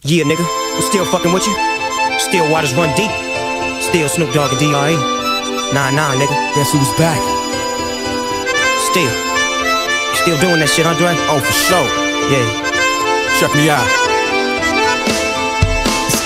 Yeah, nigga, I'm still fucking with you. Still waters run deep. Still Snoop Dogg and D.R.E. Nah, nigga. Guess who's back? Still. You still doing that shit, Andre? Oh, for sure. Yeah. Check me out.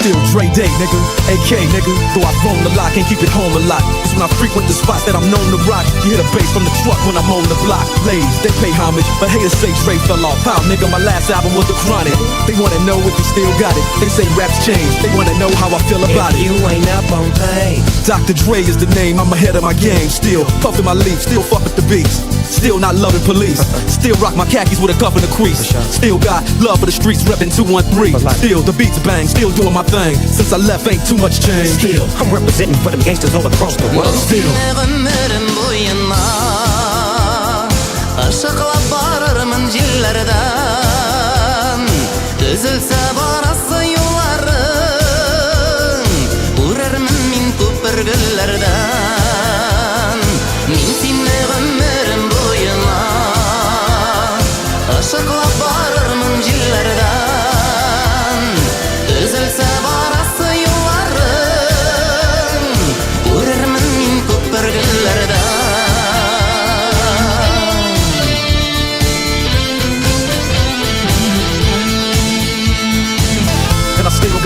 Still Dre Day, nigga, AK, nigga. Though I roam a lot, can't keep it home a lot. It's when I frequent the spots that I'm known to rock. You hear the bass from the truck when I'm on the block. Ladies, they pay homage, but haters say Dre fell off. How, nigga, my last album was The Chronic. They wanna know if you still got it. They say raps change, they wanna know how I feel about if it. you ain't up on things. Dr. Dre is the name, I'm ahead of my game. Still puffin' my leaf, still fuck with the beats. Still not loving police. Still rock my khakis with a cuff and a crease. Still got love for the streets, reppin' 213. Still the beats bang, still doing my thing. Since I left, ain't too much change. Still I'm representing for them gangsters all across the world. Still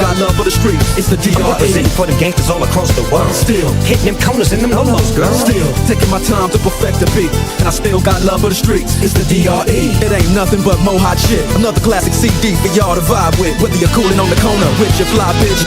got love for the street, it's the D.R.E. I'm representing for them gangsters all across the world. Still hitting them corners and them lolos, girl. Still taking my time to perfect the beat, and I still got love for the streets, it's the D.R.E. It ain't nothing but mo hot shit. Another classic CD for y'all to vibe with. Whether you're coolin' on the corner with your fly bitch.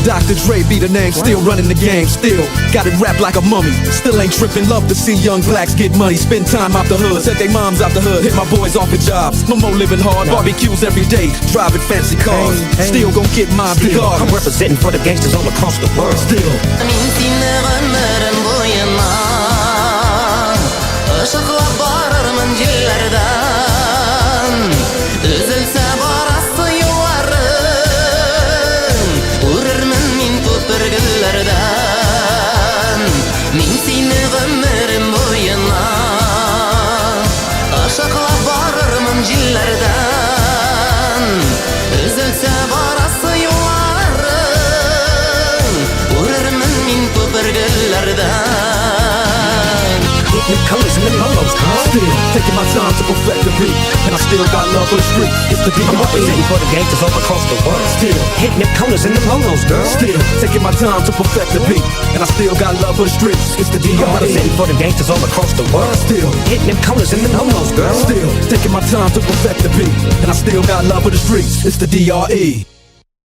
Dr. Dre be the name, still running the game, still got it wrapped like a mummy. Still ain't tripping, love to see young blacks get money. Spend time out the hood, set they moms out the hood. Hit my boys off at jobs, no more living hard. Barbecues every day, driving fancy cars. Still gon' get mine regardless. I'm representing for the gangsters all across the world. Still colors and them lolos, girl. Still taking my time to perfect the beat, and I still got love for the street, it's the D.R.E. I'm representing for the gangsters all across the world. Still hitting them corners and them lolos, girl. Still taking my time to perfect the beat, and I still got love for the streets, it's the I'm D.R.E. representing for the gangsters all across the world. Still hitting them corners and them lolos, girl. Still taking my time to perfect the beat, and I still got love for the streets, it's the D.R.E.